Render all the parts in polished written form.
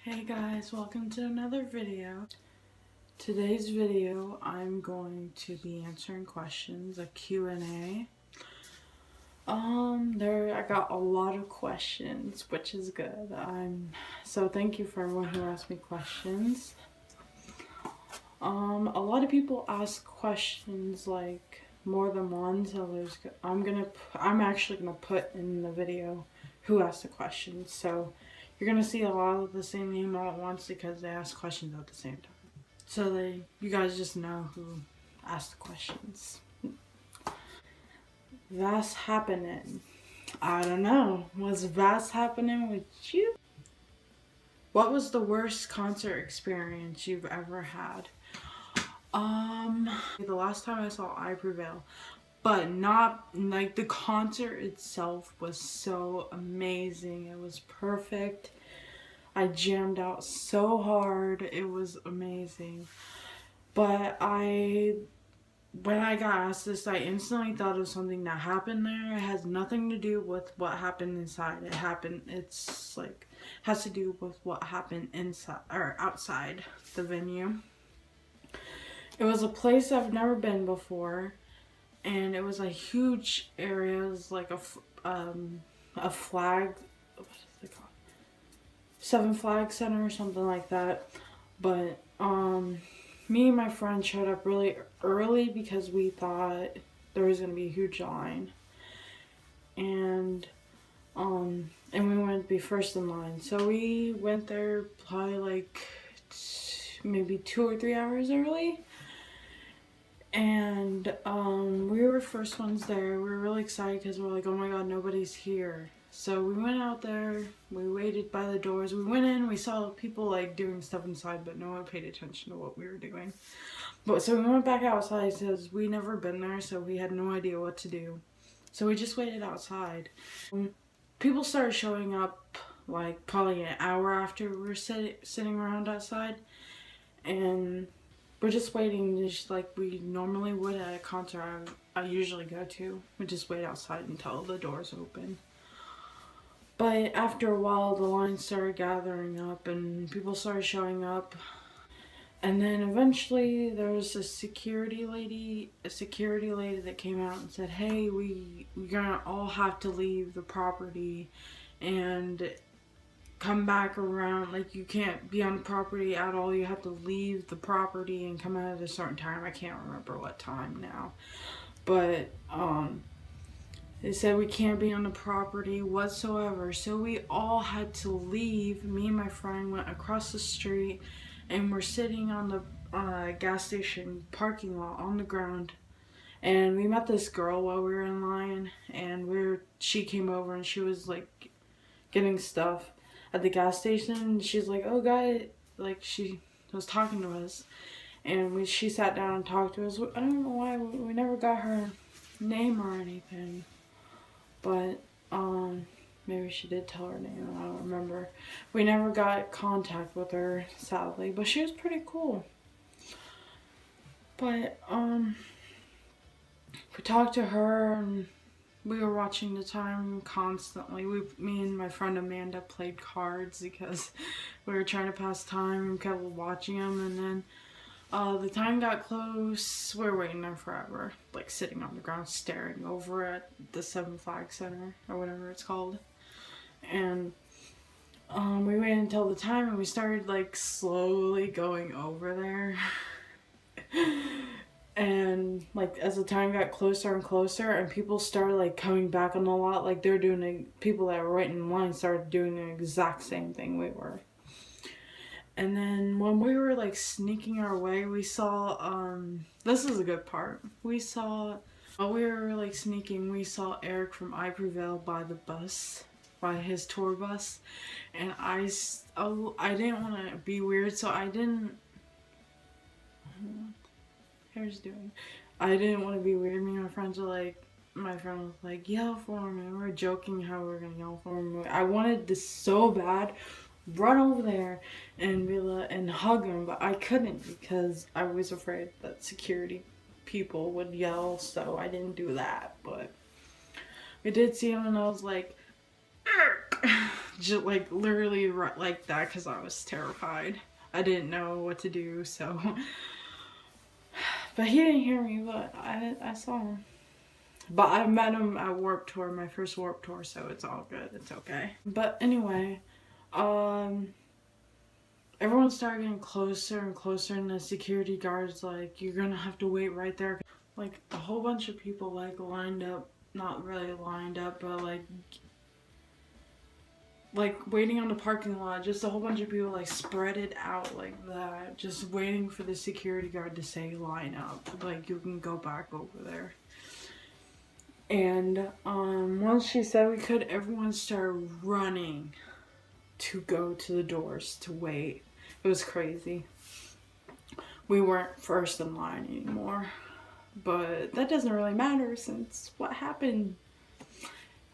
Hey guys, welcome to another video. Today's video, I'm going to be answering questions, a Q&A. I got a lot of questions, which is good. So thank you for everyone who asked me questions. A lot of people ask questions like more than one, so I'm actually gonna put in the video who asked the questions. So you're gonna see a lot of the same name all at once because they ask questions at the same time. So you guys just know who asked the questions. That's happening. I don't know. Was Vast happening with you? What was the worst concert experience you've ever had? The last time I saw I Prevail, but not like the concert itself was so amazing. It was perfect. I jammed out so hard. It was amazing. But when I got asked this, I instantly thought of something that happened there. It has nothing to do with what happened inside. It's like, has to do with what happened inside or outside the venue. It was a place I've never been before, and it was a huge area. It was like a flag, what is it called? Seven Flag Center or something like that. But me and my friend showed up really early because we thought there was gonna be a huge line, and we wanted to be first in line. So we went there probably like maybe 2 or 3 hours early, and we were first ones there. We were really excited because we were like, oh my god, nobody's here. So we went out there, we waited by the doors, we went in, we saw people like doing stuff inside, but no one paid attention to what we were doing. But so we went back outside because we never been there, so we had no idea what to do. So we just waited outside. People started showing up like probably an hour after we were sitting around outside, and we're just waiting, just like we normally would at a concert I usually go to. We just wait outside until the doors open. But after a while, the line started gathering up and people started showing up. And then eventually there was a security lady that came out and said, hey, we're gonna all have to leave the property and come back around. Like, you can't be on the property at all. You have to leave the property and come out at a certain time. I can't remember what time now. But, they said we can't be on the property whatsoever. So we all had to leave. Me and my friend went across the street and we're sitting on the gas station parking lot on the ground. And we met this girl while we were in line, and she came over and she was like getting stuff at the gas station. She's like, oh guy, like she was talking to us, and she sat down and talked to us. I don't know why we never got her name or anything. But, maybe she did tell her name, I don't remember. We never got contact with her, sadly, but she was pretty cool. But, we talked to her, and we were watching the time constantly. Me and my friend Amanda played cards because we were trying to pass time and kept watching them, and then the time got close. We were waiting there forever, like sitting on the ground staring over at the Seven Flag Center or whatever it's called. And we waited until the time, and we started like slowly going over there. And like as the time got closer and closer, and people started like coming back on the lot, like people that were waiting in line started doing the exact same thing we were. And then when we were like sneaking our way, we saw, this is a good part. While we were like sneaking, we saw Eric from I Prevail by his tour bus. And I didn't want to be weird, so I didn't, hair's doing. I didn't want to be weird. Me and my friend was like, yell for him, and we were joking how we were gonna yell for him. I wanted this so bad, run over there and hug him, but I couldn't because I was afraid that security people would yell, so I didn't do that. But we did see him, and I was like, argh! just like literally like that, because I was terrified. I didn't know what to do, so. But he didn't hear me, but I saw him. But I met him at Warped Tour, my first Warped Tour, so it's all good. It's okay. But anyway, everyone started getting closer and closer, and the security guard's like, you're gonna have to wait right there. Like, a whole bunch of people, like, lined up, not really lined up, but like waiting on the parking lot, just a whole bunch of people like spread it out like that, just waiting for the security guard to say line up, like you can go back over there. And once she said we could, everyone started running to go to the doors to wait. It was crazy. We weren't first in line anymore, but that doesn't really matter since what happened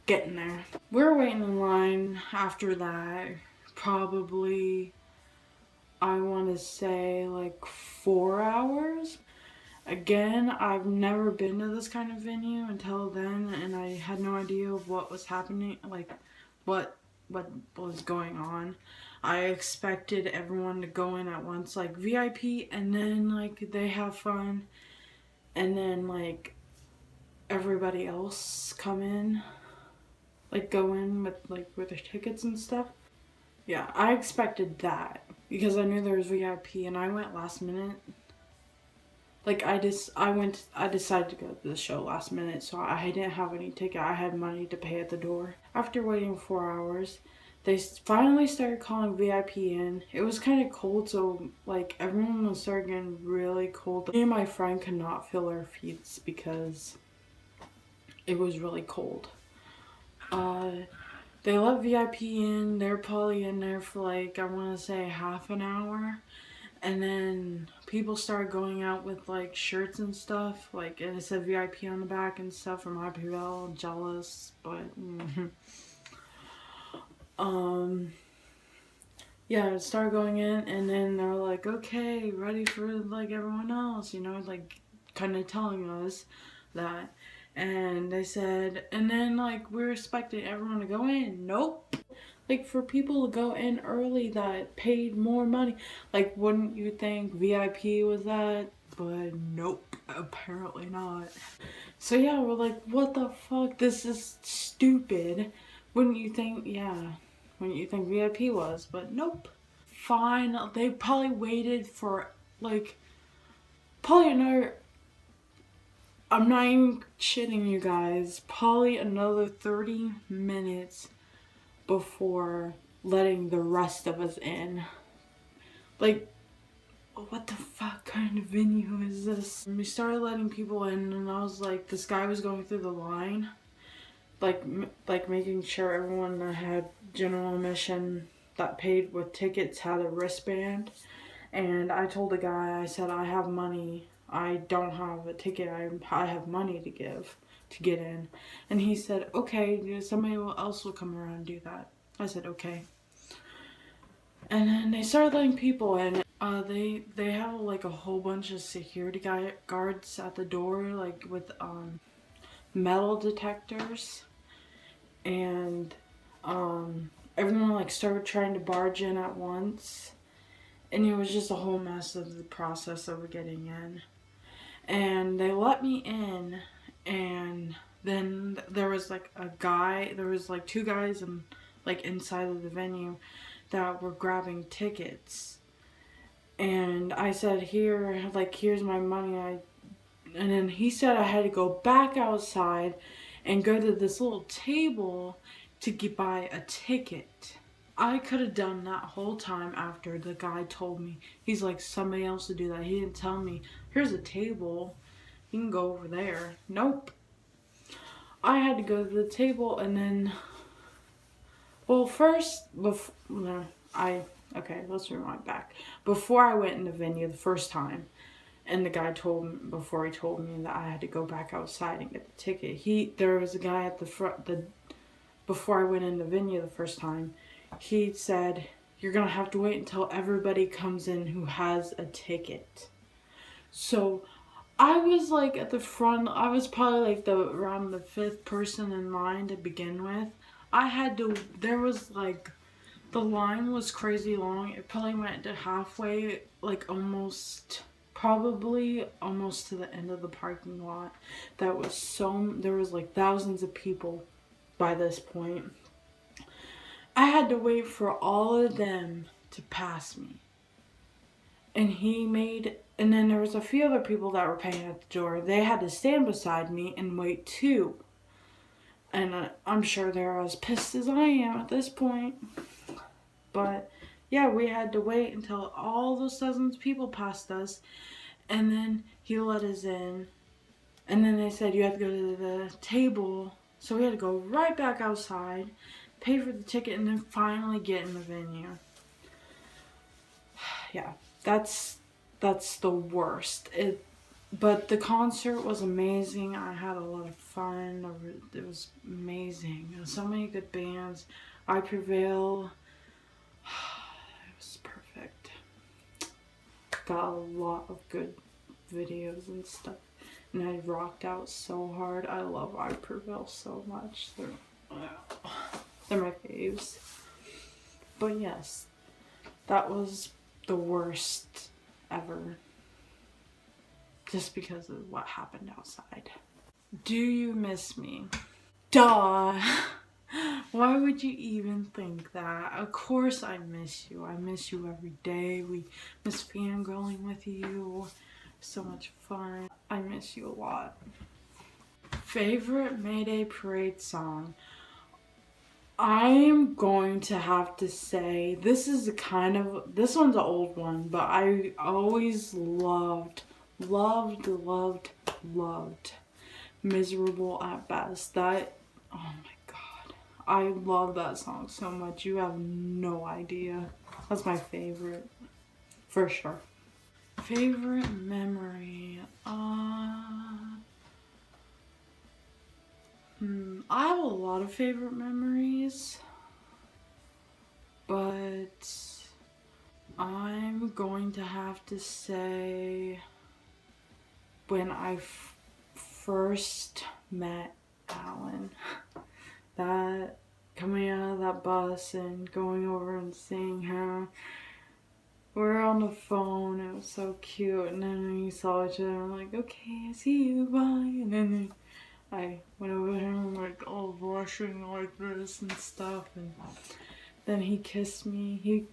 getting there. We were waiting in line after that, probably, I want to say like 4 hours. Again, I've never been to this kind of venue until then, and I had no idea what was happening, like what was going on. I expected everyone to go in at once, like VIP, and then like they have fun, and then like everybody else come in, like go in with their tickets and stuff. Yeah, I expected that because I knew there was VIP, and I went last minute. Like I decided to go to the show last minute, so I didn't have any ticket. I had money to pay at the door. After waiting 4 hours, they finally started calling VIP in. It was kind of cold, so like everyone was starting getting really cold. Me and my friend could not feel our feet because it was really cold. They let VIP in. They're probably in there for like, I want to say half an hour. And then people started going out with like shirts and stuff, like, and it said VIP on the back and stuff from IPL. Jealous, but yeah, it started going in, and then they're like, okay, ready for like everyone else, you know, like kind of telling us that. And they said, and then like we're expecting everyone to go in. Nope. Like, for people to go in early that paid more money, like, wouldn't you think VIP was that? But nope, apparently not. So yeah, we're like, what the fuck? This is stupid. Wouldn't you think, yeah, wouldn't you think VIP was? But nope. Fine, they probably waited for, like, probably another, I'm not even shitting you guys, probably another 30 minutes before letting the rest of us in. Like, what the fuck kind of venue is this? And we started letting people in, and I was like, this guy was going through the line, like making sure everyone that had general admission that paid with tickets had a wristband. And I told the guy, I said, I have money. I don't have a ticket. I have money to give to get in. And he said, okay, somebody else will come around and do that. I said, okay. And then they started letting people in. They have like a whole bunch of security guards at the door, like with metal detectors. And everyone like started trying to barge in at once. And it was just a whole mess of the process of getting in. And they let me in, and then there was like there was like two guys inside of the venue that were grabbing tickets. And I said, here's my money. And then he said I had to go back outside and go to this little table to buy a ticket. I could have done that whole time after the guy told me. He's like, somebody else to do that. He didn't tell me, here's a table, you can go over there. Nope. I had to go to the table, and then, well, first, let's rewind back. Before I went in the venue the first time, and the guy told me, before he told me that I had to go back outside and get the ticket, there was a guy at the front, before I went in the venue the first time, he said, you're gonna have to wait until everybody comes in who has a ticket. So I was like at the front. I was probably like around the 5th person in line to begin with. I had to, there was like, the line was crazy long. It probably went to halfway, like probably almost to the end of the parking lot. That was there was like thousands of people by this point. I had to wait for all of them to pass me. And then there was a few other people that were paying at the door. They had to stand beside me and wait too. And I'm sure they're as pissed as I am at this point. But yeah, we had to wait until all those thousands of people passed us. And then he let us in. And then they said you have to go to the table. So we had to go right back outside, pay for the ticket, and then finally get in the venue. Yeah, that's the worst. But the concert was amazing. I had a lot of fun. It was amazing. There was so many good bands. I Prevail. It was perfect. Got a lot of good videos and stuff. And I rocked out so hard. I love I Prevail so much. They're my faves. But yes, that was the worst ever. Just because of what happened outside. Do you miss me? Duh! Why would you even think that? Of course I miss you. I miss you every day. We miss fangirling with you. So much fun. I miss you a lot. Favorite Mayday Parade song? I'm going to have to say, this one's an old one, but I always loved Miserable at Best. Oh my god. I love that song so much. You have no idea. That's my favorite. For sure. Favorite memory? I have a lot of favorite memories, but I'm going to have to say when I first met Alan. That coming out of that bus and going over and seeing him. We're on the phone, it was so cute, and then we saw each other, I'm like, okay, I see you, bye, and then I went over to him, like, all blushing like this and stuff, and then he kissed me.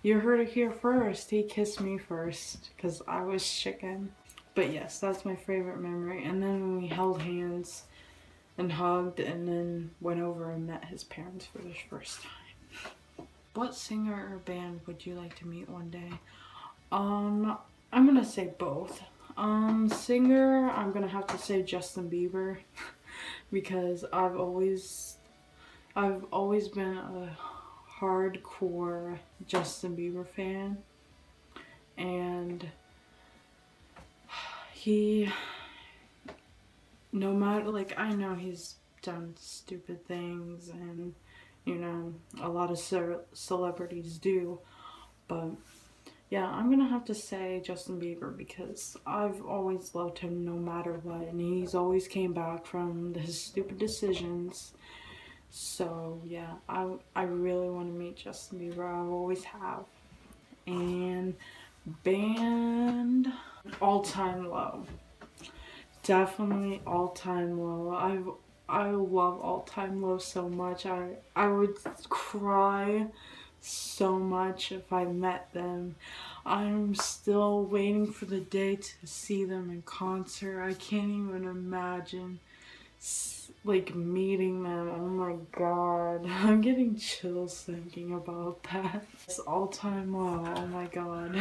You heard it here first. He kissed me first, because I was chicken. But yes, that's my favorite memory. And then when we held hands and hugged, and then went over and met his parents for the first time. What singer or band would you like to meet one day? I'm gonna say both. Singer, I'm gonna have to say Justin Bieber because I've always been a hardcore Justin Bieber fan, and no matter, like, I know he's done stupid things, and you know, a lot of celebrities do, but yeah, I'm gonna have to say Justin Bieber because I've always loved him no matter what, and he's always came back from his stupid decisions. So yeah, I really want to meet Justin Bieber. I always have. And band, All Time Low. Definitely All Time Low. I love All Time Low so much. I would cry so much if I met them. I'm still waiting for the day to see them in concert. I can't even imagine like meeting them. Oh my god, I'm getting chills thinking about that. It's All Time Low. Oh my god.